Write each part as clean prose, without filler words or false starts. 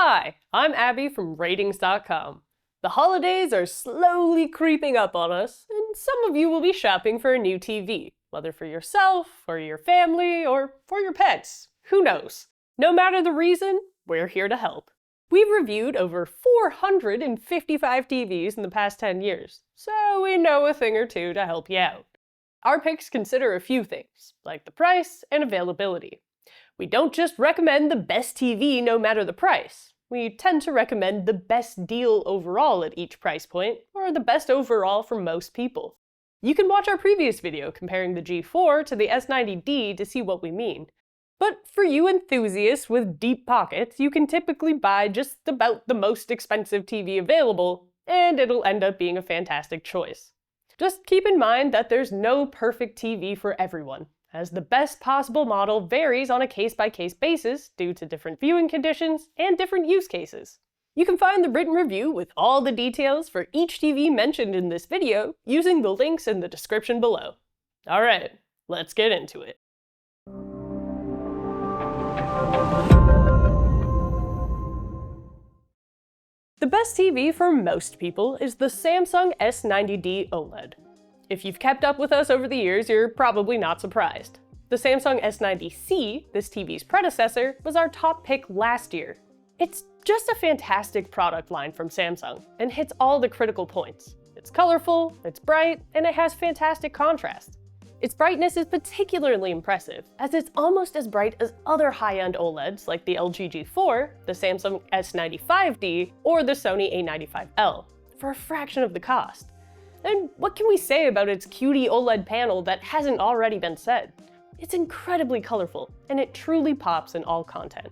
Hi, I'm Abby from Rtings.com. The holidays are slowly creeping up on us, and some of you will be shopping for a new TV, whether for yourself, or your family, or for your pets. Who knows? No matter the reason, we're here to help. We've reviewed over 455 TVs in the past 10 years, so we know a thing or two to help you out. Our picks consider a few things, like the price and availability. We don't just recommend the best TV no matter the price. We tend to recommend the best deal overall at each price point, or the best overall for most people. You can watch our previous video comparing the G4 to the S90D to see what we mean. But for you enthusiasts with deep pockets, you can typically buy just about the most expensive TV available, and it'll end up being a fantastic choice. Just keep in mind that there's no perfect TV for everyone, as the best possible model varies on a case-by-case basis due to different viewing conditions and different use cases. You can find the written review with all the details for each TV mentioned in this video using the links in the description below. Alright, let's get into it. The best TV for most people is the Samsung S90D OLED. If you've kept up with us over the years, you're probably not surprised. The Samsung S90C, this TV's predecessor, was our top pick last year. It's just a fantastic product line from Samsung, and hits all the critical points. It's colorful, it's bright, and it has fantastic contrast. Its brightness is particularly impressive, as it's almost as bright as other high-end OLEDs like the LG G4, the Samsung S95D, or the Sony A95L, for a fraction of the cost. And what can we say about its QD OLED panel that hasn't already been said? It's incredibly colorful, and it truly pops in all content.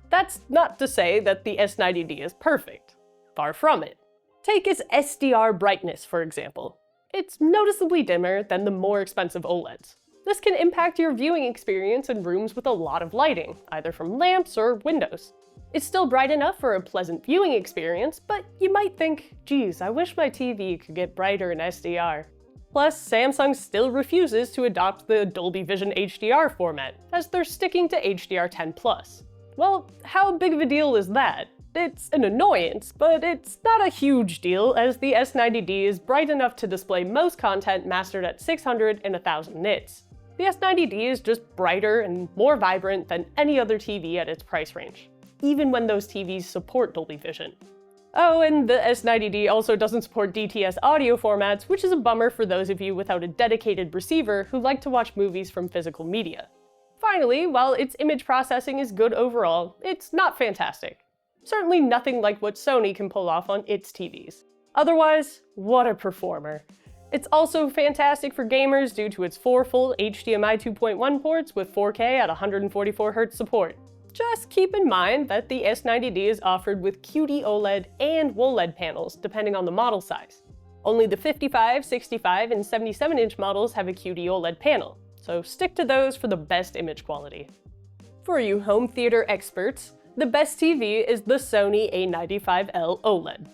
That's not to say that the S90D is perfect. Far from it. Take its SDR brightness, for example. It's noticeably dimmer than the more expensive OLEDs. This can impact your viewing experience in rooms with a lot of lighting, either from lamps or windows. It's still bright enough for a pleasant viewing experience, but you might think, geez, I wish my TV could get brighter in SDR. Plus, Samsung still refuses to adopt the Dolby Vision HDR format, as they're sticking to HDR10+. Well, how big of a deal is that? It's an annoyance, but it's not a huge deal as the S90D is bright enough to display most content mastered at 600 and 1000 nits. The S90D is just brighter and more vibrant than any other TV at its price range, even when those TVs support Dolby Vision. Oh, and the S90D also doesn't support DTS audio formats, which is a bummer for those of you without a dedicated receiver who like to watch movies from physical media. Finally, while its image processing is good overall, it's not fantastic. Certainly nothing like what Sony can pull off on its TVs. Otherwise, what a performer. It's also fantastic for gamers due to its 4 full HDMI 2.1 ports with 4K at 144Hz support. Just keep in mind that the S90D is offered with QD OLED and WOLED panels depending on the model size. Only the 55, 65, and 77-inch models have a QD OLED panel, so stick to those for the best image quality. For you home theater experts, the best TV is the Sony A95L OLED.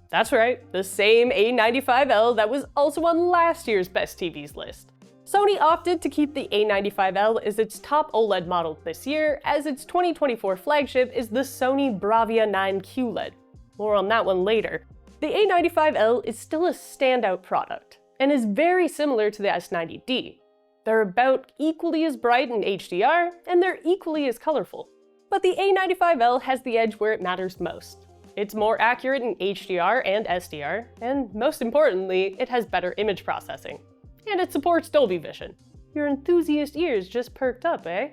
That's right, the same A95L that was also on last year's best TVs list. Sony opted to keep the A95L as its top OLED model this year, as its 2024 flagship is the Sony Bravia 9 QLED. More on that one later. The A95L is still a standout product, and is very similar to the S90D. They're about equally as bright in HDR, and they're equally as colorful. But the A95L has the edge where it matters most. It's more accurate in HDR and SDR, and most importantly, it has better image processing. And it supports Dolby Vision. Your enthusiast ears just perked up, eh?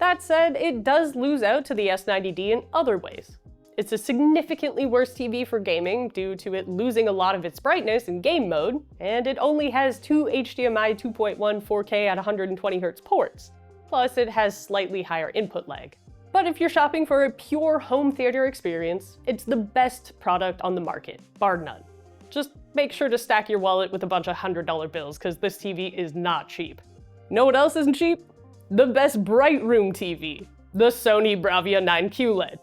That said, it does lose out to the S90D in other ways. It's a significantly worse TV for gaming due to it losing a lot of its brightness in game mode, and it only has 2 HDMI 2.1 4K at 120Hz ports. Plus, it has slightly higher input lag. But if you're shopping for a pure home theater experience, it's the best product on the market, bar none. Just make sure to stack your wallet with a bunch of $100 bills, because this TV is not cheap. Know what else isn't cheap? The best bright room TV, the Sony Bravia 9 QLED.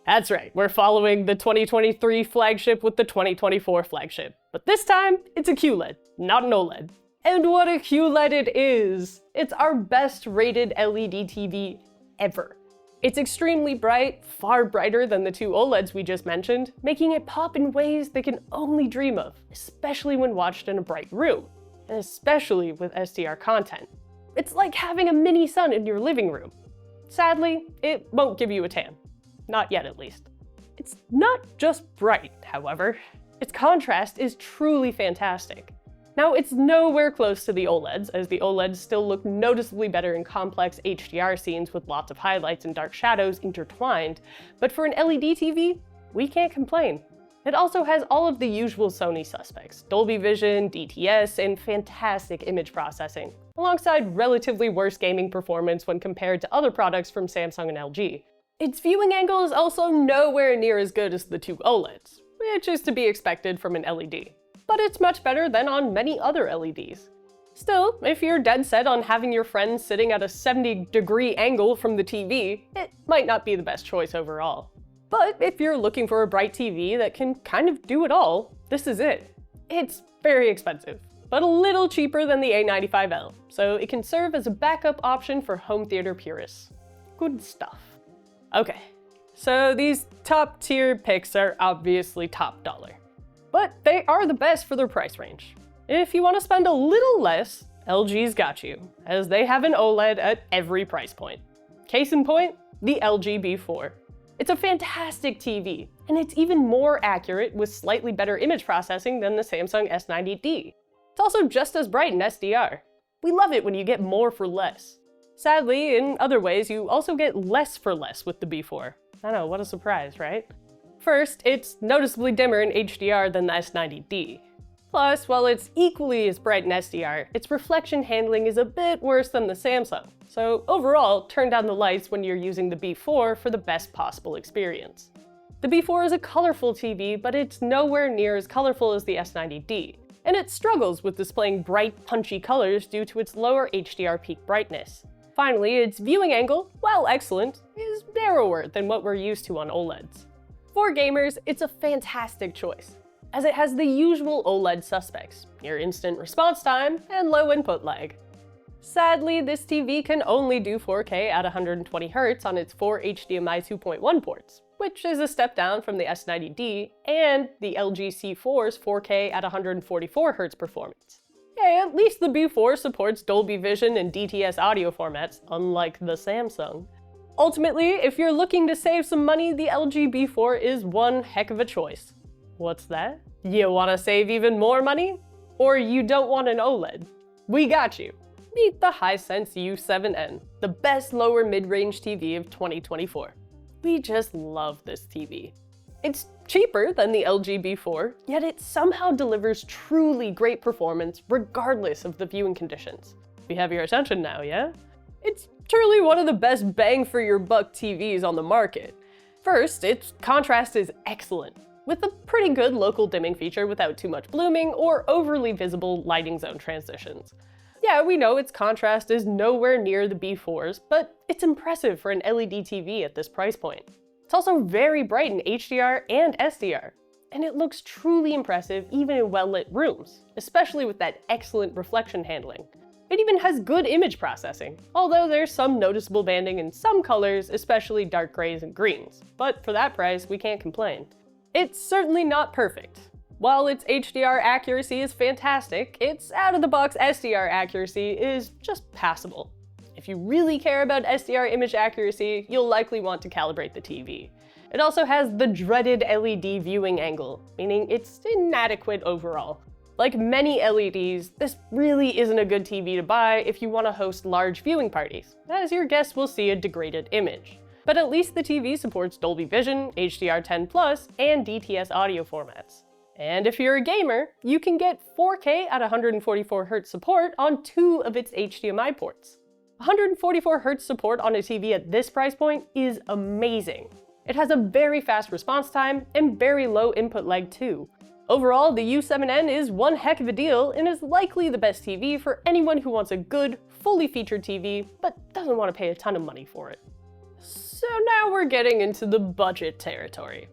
That's right, we're following the 2023 flagship with the 2024 flagship. But this time, it's a QLED, not an OLED. And what a QLED it is! It's our best rated LED TV ever. It's extremely bright, far brighter than the two OLEDs we just mentioned, making it pop in ways they can only dream of, especially when watched in a bright room, and especially with SDR content. It's like having a mini sun in your living room. Sadly, it won't give you a tan. Not yet, at least. It's not just bright, however. Its contrast is truly fantastic. Now, it's nowhere close to the OLEDs, as the OLEDs still look noticeably better in complex HDR scenes with lots of highlights and dark shadows intertwined, but for an LED TV, we can't complain. It also has all of the usual Sony suspects: Dolby Vision, DTS, and fantastic image processing, alongside relatively worse gaming performance when compared to other products from Samsung and LG. Its viewing angle is also nowhere near as good as the two OLEDs, which is to be expected from an LED. But it's much better than on many other LEDs. Still, if you're dead set on having your friends sitting at a 70-degree angle from the TV, it might not be the best choice overall. But if you're looking for a bright TV that can kind of do it all, this is it. It's very expensive, but a little cheaper than the A95L, so it can serve as a backup option for home theater purists. Good stuff. Okay, so these top-tier picks are obviously top dollar. But they are the best for their price range. If you want to spend a little less, LG's got you, as they have an OLED at every price point. Case in point, the LG B4. It's a fantastic TV, and it's even more accurate with slightly better image processing than the Samsung S90D. It's also just as bright in SDR. We love it when you get more for less. Sadly, in other ways, you also get less for less with the B4. I know, what a surprise, right? First, it's noticeably dimmer in HDR than the S90D. Plus, while it's equally as bright in SDR, its reflection handling is a bit worse than the Samsung. So overall, turn down the lights when you're using the B4 for the best possible experience. The B4 is a colorful TV, but it's nowhere near as colorful as the S90D, and it struggles with displaying bright, punchy colors due to its lower HDR peak brightness. Finally, its viewing angle, while excellent, is narrower than what we're used to on OLEDs. For gamers, it's a fantastic choice, as it has the usual OLED suspects: near instant response time and low input lag. Sadly, this TV can only do 4K at 120Hz on its 4 HDMI 2.1 ports, which is a step down from the S90D and the LG C4's 4K at 144Hz performance. Hey, at least the B4 supports Dolby Vision and DTS audio formats, unlike the Samsung. Ultimately, if you're looking to save some money, the LG B4 is one heck of a choice. What's that? You want to save even more money? Or you don't want an OLED? We got you. Meet the Hisense U7N, the best lower mid-range TV of 2024. We just love this TV. It's cheaper than the LG B4, yet it somehow delivers truly great performance regardless of the viewing conditions. We have your attention now, yeah? It's truly one of the best bang-for-your-buck TVs on the market. First, its contrast is excellent, with a pretty good local dimming feature without too much blooming or overly visible lighting zone transitions. Yeah, we know its contrast is nowhere near the B4's, but it's impressive for an LED TV at this price point. It's also very bright in HDR and SDR, and it looks truly impressive even in well-lit rooms, especially with that excellent reflection handling. It even has good image processing, although there's some noticeable banding in some colors, especially dark grays and greens, but for that price, we can't complain. It's certainly not perfect. While its HDR accuracy is fantastic, its out-of-the-box SDR accuracy is just passable. If you really care about SDR image accuracy, you'll likely want to calibrate the TV. It also has the dreaded LED viewing angle, meaning it's inadequate overall. Like many LEDs, this really isn't a good TV to buy if you want to host large viewing parties, as your guests will see a degraded image. But at least the TV supports Dolby Vision, HDR10+, and DTS audio formats. And if you're a gamer, you can get 4K at 144Hz support on 2 of its HDMI ports. 144Hz support on a TV at this price point is amazing. It has a very fast response time and very low input lag too. Overall, the U7N is one heck of a deal and is likely the best TV for anyone who wants a good, fully featured TV, but doesn't want to pay a ton of money for it. So now we're getting into the budget territory.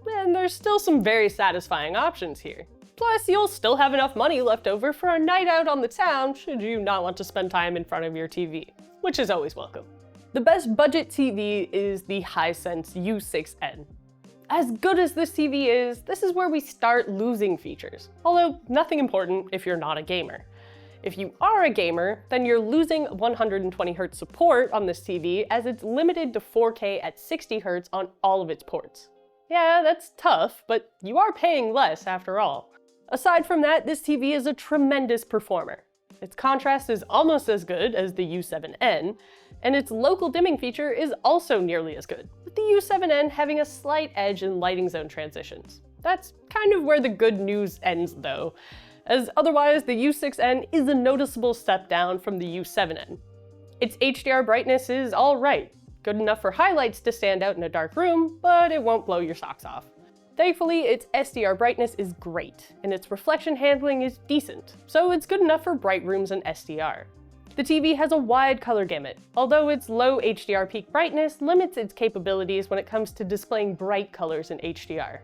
And there's still some very satisfying options here. Plus, you'll still have enough money left over for a night out on the town should you not want to spend time in front of your TV, which is always welcome. The best budget TV is the Hisense U6N. As good as this TV is, this is where we start losing features, although nothing important if you're not a gamer. If you are a gamer, then you're losing 120Hz support on this TV as it's limited to 4K at 60Hz on all of its ports. Yeah, that's tough, but you are paying less after all. Aside from that, this TV is a tremendous performer. Its contrast is almost as good as the U7N, and its local dimming feature is also nearly as good, with the U7N having a slight edge in lighting zone transitions. That's kind of where the good news ends though, as otherwise the U6N is a noticeable step down from the U7N. Its HDR brightness is alright, good enough for highlights to stand out in a dark room, but it won't blow your socks off. Thankfully, its SDR brightness is great, and its reflection handling is decent, so it's good enough for bright rooms and SDR. The TV has a wide color gamut, although its low HDR peak brightness limits its capabilities when it comes to displaying bright colors in HDR.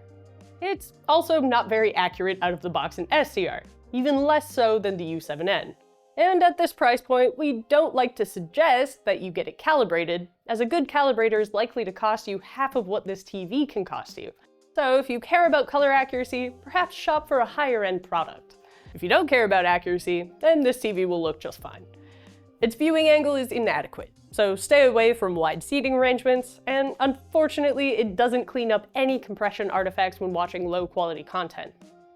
It's also not very accurate out of the box in SDR, even less so than the U7N. And at this price point, we don't like to suggest that you get it calibrated, as a good calibrator is likely to cost you half of what this TV can cost you. So if you care about color accuracy, perhaps shop for a higher end product. If you don't care about accuracy, then this TV will look just fine. Its viewing angle is inadequate, so stay away from wide seating arrangements, and unfortunately it doesn't clean up any compression artifacts when watching low quality content.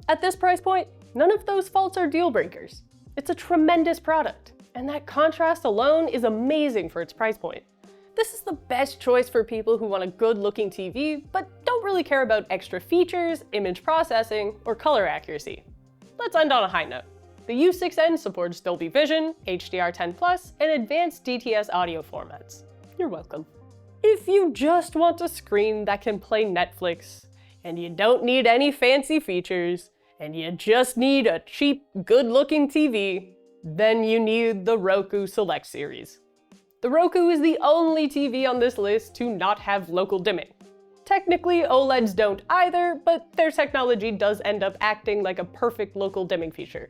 At this price point, none of those faults are deal breakers. It's a tremendous product, and that contrast alone is amazing for its price point. This is the best choice for people who want a good looking TV, but don't really care about extra features, image processing, or color accuracy. Let's end on a high note. The U6N supports Dolby Vision, HDR10+, and advanced DTS audio formats. You're welcome. If you just want a screen that can play Netflix, and you don't need any fancy features, and you just need a cheap, good-looking TV, then you need the Roku Select series. The Roku is the only TV on this list to not have local dimming. Technically, OLEDs don't either, but their technology does end up acting like a perfect local dimming feature.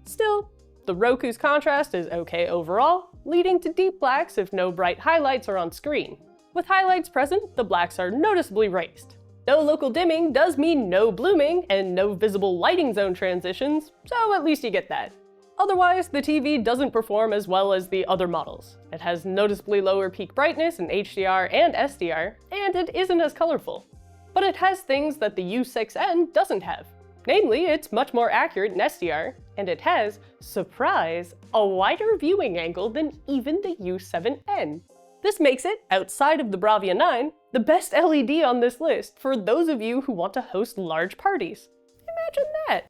Still, the Roku's contrast is okay overall, leading to deep blacks if no bright highlights are on screen. With highlights present, the blacks are noticeably raised. No local dimming does mean no blooming and no visible lighting zone transitions, so at least you get that. Otherwise, the TV doesn't perform as well as the other models. It has noticeably lower peak brightness in HDR and SDR, and it isn't as colorful. But it has things that the U6N doesn't have. Namely, it's much more accurate in SDR, and it has, surprise, a wider viewing angle than even the U7N. This makes it, outside of the Bravia 9, the best LED on this list for those of you who want to host large parties. Imagine that!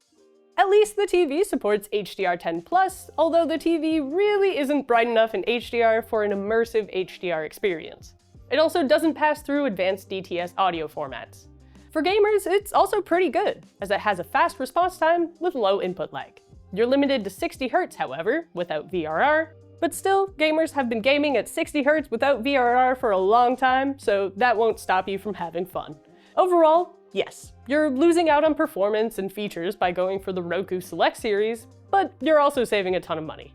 At least the TV supports HDR10+, although the TV really isn't bright enough in HDR for an immersive HDR experience. It also doesn't pass through advanced DTS audio formats. For gamers, it's also pretty good, as it has a fast response time with low input lag. You're limited to 60Hz, however, without VRR, but still, gamers have been gaming at 60Hz without VRR for a long time, so that won't stop you from having fun. Overall, yes, you're losing out on performance and features by going for the Roku Select series, but you're also saving a ton of money.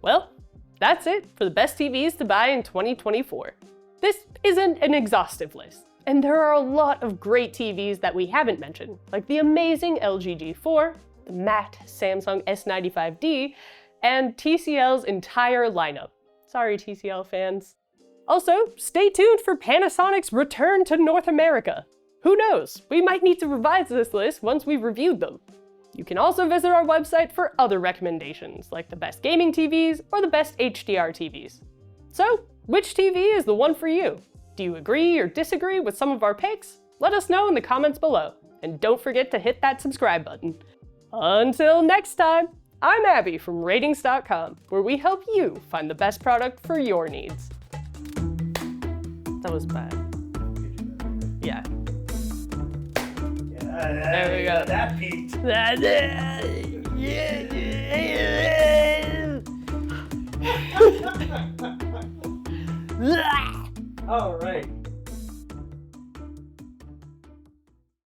Well, that's it for the best TVs to buy in 2024. This isn't an exhaustive list, and there are a lot of great TVs that we haven't mentioned, like the amazing LG G4, the matte Samsung S95D, and TCL's entire lineup. Sorry, TCL fans. Also, stay tuned for Panasonic's return to North America. Who knows, we might need to revise this list once we've reviewed them. You can also visit our website for other recommendations, like the best gaming TVs or the best HDR TVs. So, which TV is the one for you? Do you agree or disagree with some of our picks? Let us know in the comments below, and don't forget to hit that subscribe button. Until next time, I'm Abby from Rtings.com, where we help you find the best product for your needs. That was bad. Yeah. There we go. That peaked. All right.